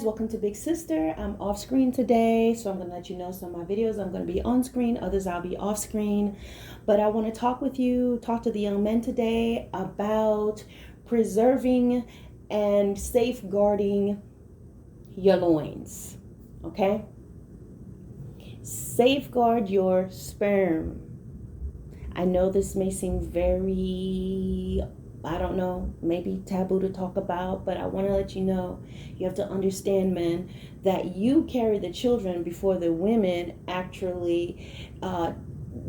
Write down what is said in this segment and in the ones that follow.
welcome to Big Sister. I'm off screen today, so I'm going to let you know some of my videos I'm going to be on screen, others I'll be off screen. But I want to talk to the young men today about preserving and safeguarding your loins, okay? Safeguard your sperm. I know this may seem very, I don't know, maybe taboo to talk about, but I want to let you know, you have to understand, men, that you carry the children before the women actually,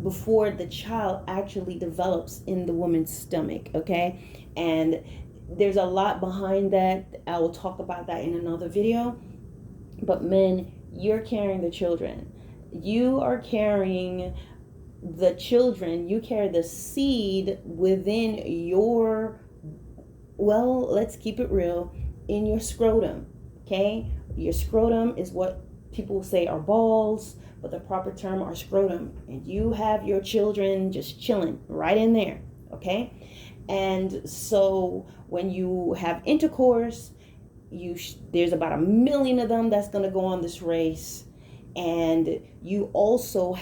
before the child actually develops in the woman's stomach, okay? And there's a lot behind that. I will talk about that in another video. But men, you're carrying the children. You are carrying the children. You carry the seed within your, well, let's keep it real, in your scrotum, okay? Your scrotum is what people say are balls, but the proper term are scrotum. And you have your children just chilling right in there, okay? And so when you have intercourse, there's about 1 million of them that's going to go on this race. And you also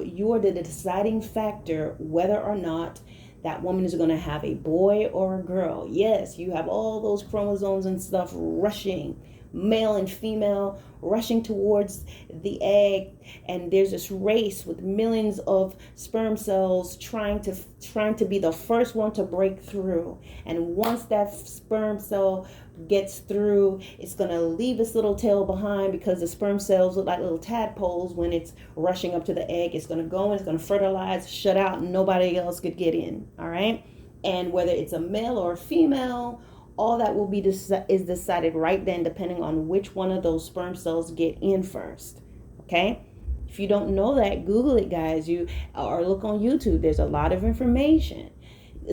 you're the deciding factor whether or not that woman is going to have a boy or a girl. Yes, you have all those chromosomes and stuff rushing, male and female, rushing towards the egg, and there's this race with millions of sperm cells trying to be the first one to break through. And once that sperm cell gets through, it's going to leave its little tail behind, because the sperm cells look like little tadpoles when it's rushing up to the egg. It's going to go and it's going to fertilize, shut out, and nobody else could get in. All right. And whether it's a male or a female, all that will be is decided right then, depending on which one of those sperm cells get in first. Okay. If you don't know that, Google it, guys. Or look on YouTube. There's a lot of information.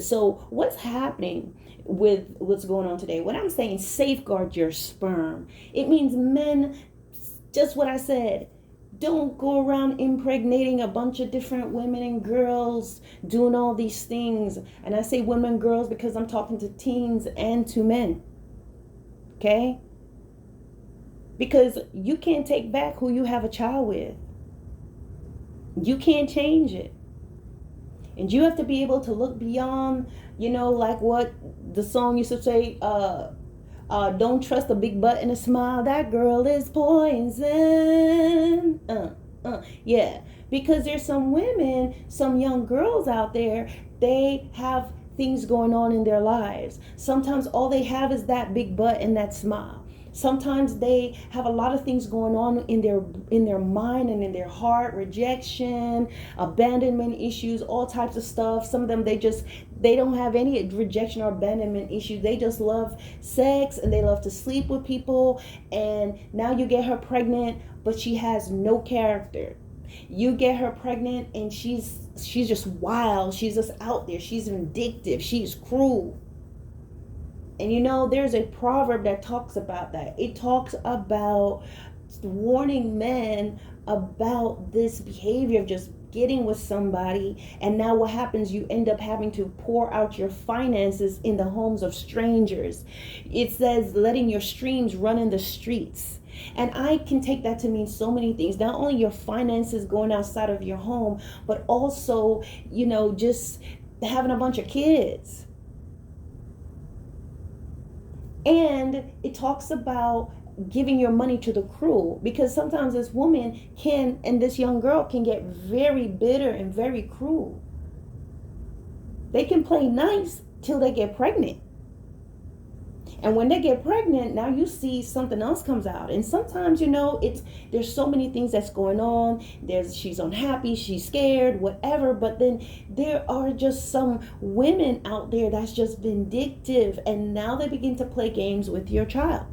So what's happening with what's going on today? When I'm saying safeguard your sperm, it means men, just what I said, don't go around impregnating a bunch of different women and girls, doing all these things. And I say women and girls because I'm talking to teens and to men. Okay? Because you can't take back who you have a child with. You can't change it. And you have to be able to look beyond, like what the song used to say, don't trust a big butt and a smile. That girl is poison. Yeah. Because there's some women, some young girls out there, they have things going on in their lives. Sometimes all they have is that big butt and that smile. Sometimes they have a lot of things going on in their mind and in their heart, rejection, abandonment issues, all types of stuff. Some of them, they don't have any rejection or abandonment issues. They just love sex and they love to sleep with people. And now you get her pregnant, but she has no character. You get her pregnant and she's just wild. She's just out there. She's vindictive. She's cruel. And there's a proverb that talks about that. It talks about warning men about this behavior of just getting with somebody. And now what happens? You end up having to pour out your finances in the homes of strangers. It says letting your streams run in the streets. And I can take that to mean so many things. Not only your finances going outside of your home, but also, just having a bunch of kids. And it talks about giving your money to the cruel, because sometimes this woman and this young girl can get very bitter and very cruel. They can play nice till they get pregnant. And when they get pregnant, now you see something else comes out. And sometimes, there's so many things that's going on. She's unhappy, she's scared, whatever. But then there are just some women out there that's just vindictive. And now they begin to play games with your child.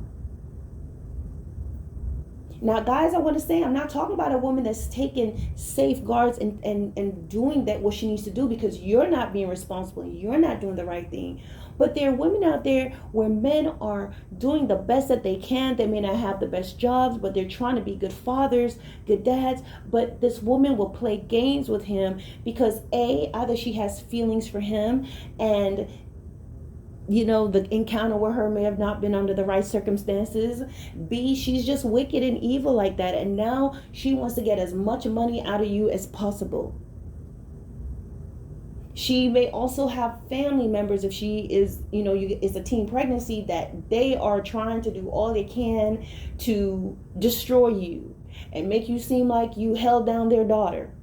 Now, guys, I want to say, I'm not talking about a woman that's taking safeguards and doing that what she needs to do, because you're not being responsible. You're not doing the right thing. But there are women out there where men are doing the best that they can. They may not have the best jobs, but they're trying to be good fathers, good dads. But this woman will play games with him because either she has feelings for him, and the encounter with her may have not been under the right circumstances. B, she's just wicked and evil like that. And now she wants to get as much money out of you as possible. She may also have family members, if she is, it's a teen pregnancy, that they are trying to do all they can to destroy you and make you seem like you held down their daughter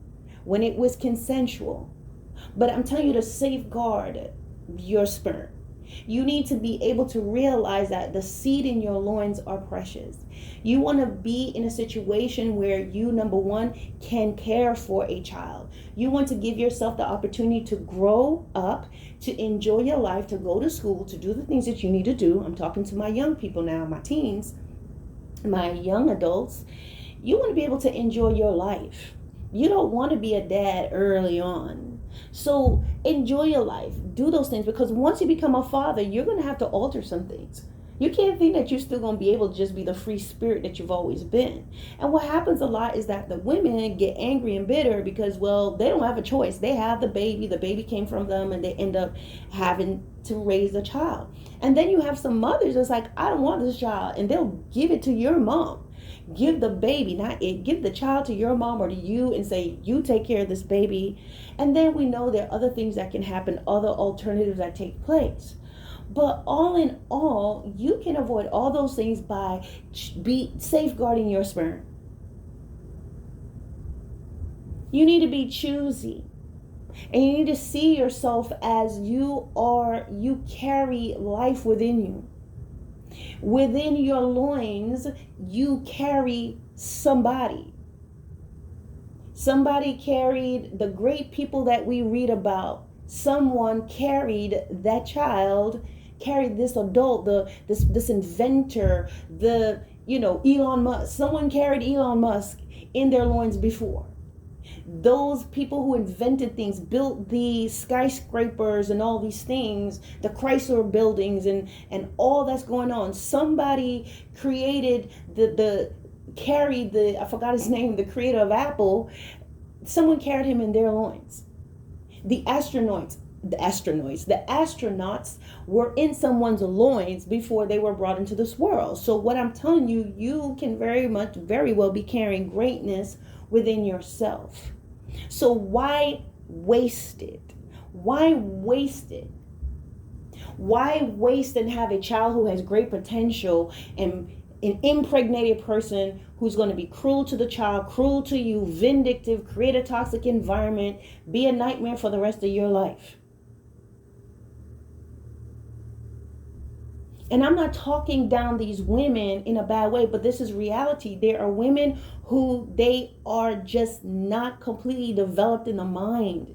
when it was consensual. But I'm telling you to safeguard your sperm. You need to be able to realize that the seed in your loins are precious. You want to be in a situation where you, number one, can care for a child. You want to give yourself the opportunity to grow up, to enjoy your life, to go to school, to do the things that you need to do. I'm talking to my young people now, my teens, my young adults. You want to be able to enjoy your life. You don't want to be a dad early on. So enjoy your life. Do those things, because once you become a father, you're going to have to alter some things. You can't think that you're still going to be able to just be the free spirit that you've always been. And what happens a lot is that the women get angry and bitter because, well, they don't have a choice. They have the baby came from them, and they end up having to raise a child. And then you have some mothers that's like, I don't want this child, and they'll give it to your mom. Give the baby, not it, give the child to your mom or to you and say, you take care of this baby. And then we know there are other things that can happen, other alternatives that take place. But all in all, you can avoid all those things by safeguarding your sperm. You need to be choosy. And you need to see yourself as you carry life within you. Within your loins, you carry somebody. Somebody carried the great people that we read about. Someone carried that child, carried this adult, this inventor, Elon Musk. Someone carried Elon Musk in their loins before. Those people who invented things, built the skyscrapers and all these things, the Chrysler buildings and all that's going on. Somebody created I forgot his name, the creator of Apple. Someone carried him in their loins. The astronauts were in someone's loins before they were brought into this world. So what I'm telling you, you can very well be carrying greatness within yourself. So why waste it? Why waste it? Why waste and have a child who has great potential and an impregnated person who's going to be cruel to the child, cruel to you, vindictive, create a toxic environment, be a nightmare for the rest of your life? And I'm not talking down these women in a bad way, but this is reality. There are women who they are just not completely developed in the mind.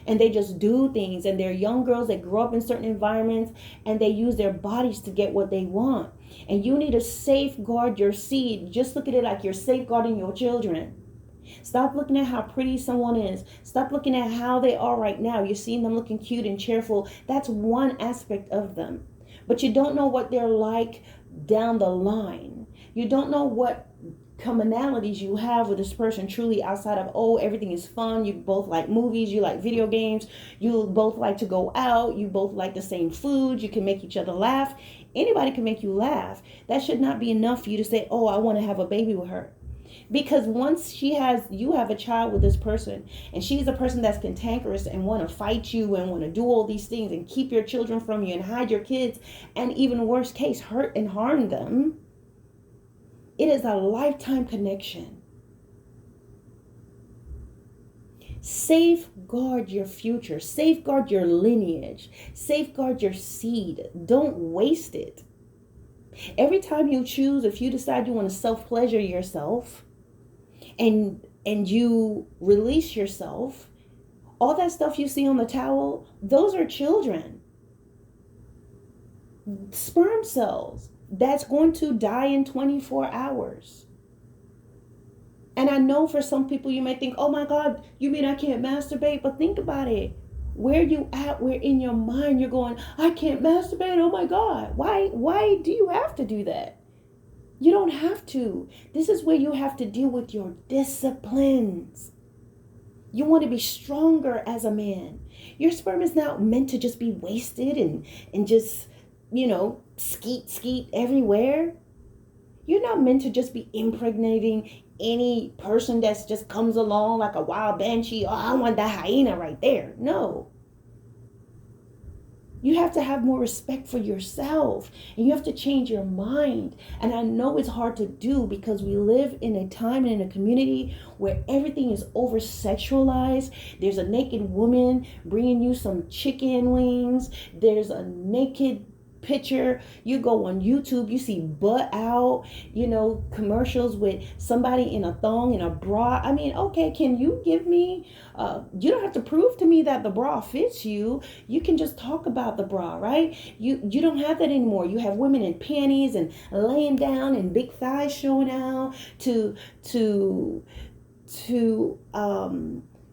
And they just do things. And they're young girls that grow up in certain environments and they use their bodies to get what they want. And you need to safeguard your seed. Just look at it like you're safeguarding your children. Stop looking at how pretty someone is. Stop looking at how they are right now. You're seeing them looking cute and cheerful. That's one aspect of them. But you don't know what they're like down the line. You don't know what commonalities you have with this person truly outside of, everything is fun. You both like movies. You like video games. You both like to go out. You both like the same food. You can make each other laugh. Anybody can make you laugh. That should not be enough for you to say, I want to have a baby with her. Because once you have a child with this person, and she's a person that's cantankerous and want to fight you and want to do all these things and keep your children from you and hide your kids, and even worst case, hurt and harm them, it is a lifetime connection. Safeguard your future. Safeguard your lineage. Safeguard your seed. Don't waste it. Every time you choose, if you decide you want to self-pleasure yourself and you release yourself, all that stuff you see on the towel, those are children. Sperm cells that's going to die in 24 hours. And I know for some people you may think, oh my God, you mean I can't masturbate? But think about it. Where you at? Where in your mind you're going, I can't masturbate. Oh my God. Why do you have to do that? You don't have to. This is where you have to deal with your disciplines. You want to be stronger as a man. Your sperm is not meant to just be wasted and just, skeet everywhere. You're not meant to just be impregnating any person that's just comes along like a wild banshee. Oh, I want that hyena right there. No. You have to have more respect for yourself, and you have to change your mind. And I know it's hard to do because we live in a time and in a community where everything is over sexualized. There's a naked woman bringing you some chicken wings. There's a naked picture. You go on YouTube, you see butt out, commercials with somebody in a thong and a bra. I mean, okay, can you give me you don't have to prove to me that the bra fits you. You can just talk about the bra, right? You don't have that anymore. You have women in panties and laying down and big thighs showing out to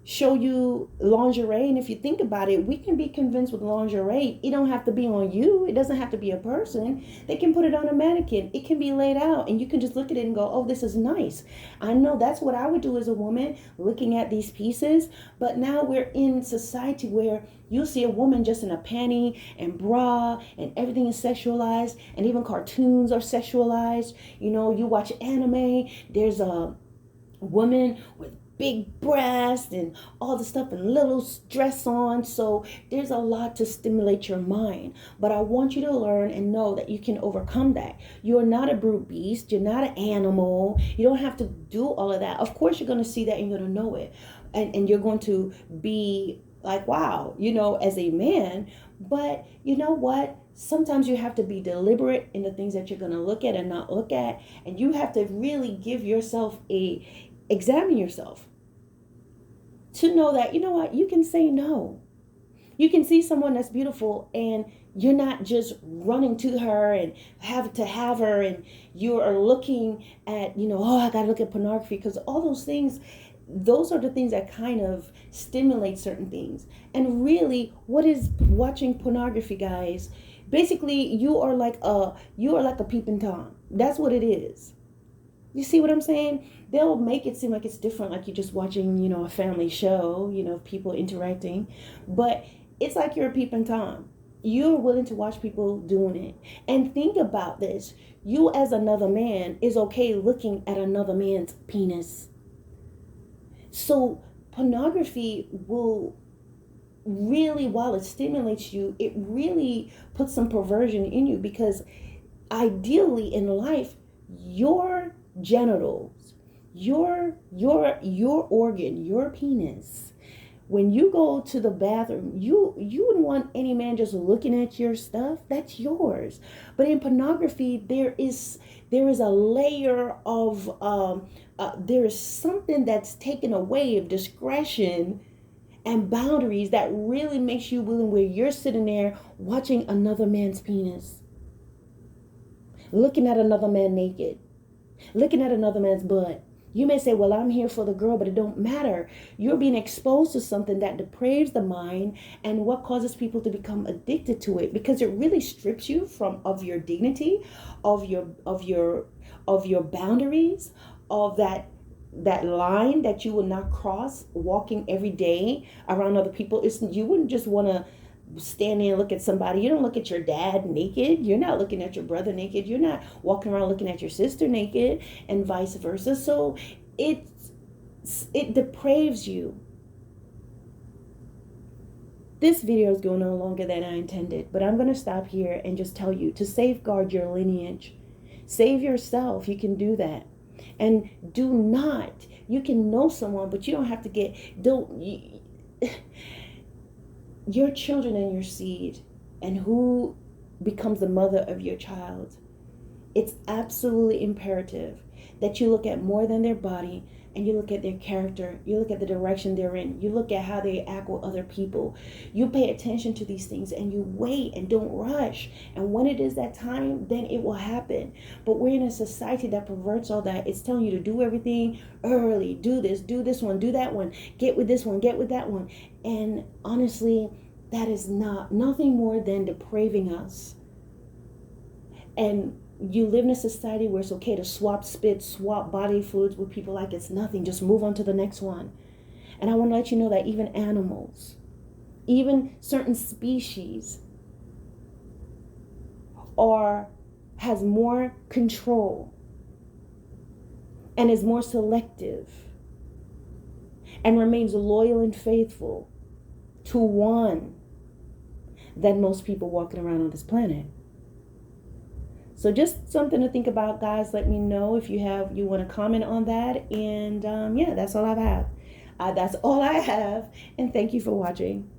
show you lingerie. And if you think about it, we can be convinced with lingerie. It don't have to be on you. It doesn't have to be a person. They can put it on a mannequin. It can be laid out and you can just look at it and go, oh, this is nice. I know that's what I would do as a woman looking at these pieces. But now we're in society where you see a woman just in a panty and bra and everything is sexualized, and even cartoons are sexualized. You watch anime, there's a woman with big breasts and all the stuff and little dress on. So there's a lot to stimulate your mind. But I want you to learn and know that you can overcome that. You're not a brute beast. You're not an animal. You don't have to do all of that. Of course, you're going to see that and you're going to know it. And you're going to be like, wow, as a man. But you know what? Sometimes you have to be deliberate in the things that you're going to look at and not look at. And you have to really give yourself examine yourself to know that, you can say no. You can see someone that's beautiful and you're not just running to her and have her, and you are looking at, oh, I gotta look at pornography, because all those things, those are the things that kind of stimulate certain things. And really, what is watching pornography, guys? Basically, you are like a peeping Tom. That's what it is. You see what I'm saying? They'll make it seem like it's different, like you're just watching, a family show, people interacting. But it's like you're a peeping Tom. You're willing to watch people doing it. And think about this. You as another man is okay looking at another man's penis. So pornography will really, while it stimulates you, it really puts some perversion in you, because ideally in life, your genitals, your organ, your penis, when you go to the bathroom, you wouldn't want any man just looking at your stuff. That's yours. But in pornography, there is a layer of there is something that's taken away of discretion and boundaries that really makes you willing, where you're sitting there watching another man's penis, looking at another man naked, looking at another man's butt. You may say, well, I'm here for the girl, but it don't matter. You're being exposed to something that depraves the mind, and what causes people to become addicted to it, because it really strips you of your dignity, of your boundaries, of that line that you will not cross walking every day around other people. You wouldn't just want to stand there and look at somebody. You don't look at your dad naked. You're not looking at your brother naked. You're not walking around looking at your sister naked, and vice versa. So it depraves you. This video is going on longer than I intended, but I'm going to stop here and just tell you to safeguard your lineage. Save yourself. You can do that. And do not, you can know someone, but you don't have to your children and your seed, and who becomes the mother of your child. It's absolutely imperative that you look at more than their body, and you look at their character. You look at the direction they're in. You look at how they act with other people. You pay attention to these things, and you wait and don't rush. And when it is that time, then it will happen. But we're in a society that perverts all that. It's telling you to do everything early. Do this one, do that one. Get with this one, get with that one. And honestly, that is nothing more than depraving us. And you live in a society where it's okay to swap spit, swap body fluids with people like it's nothing. Just move on to the next one. And I want to let you know that even animals, even certain species has more control and is more selective and remains loyal and faithful to one than most people walking around on this planet. So just something to think about, guys. Let me know if you want to comment on that. And yeah, that's all I have. That's all I have. And thank you for watching.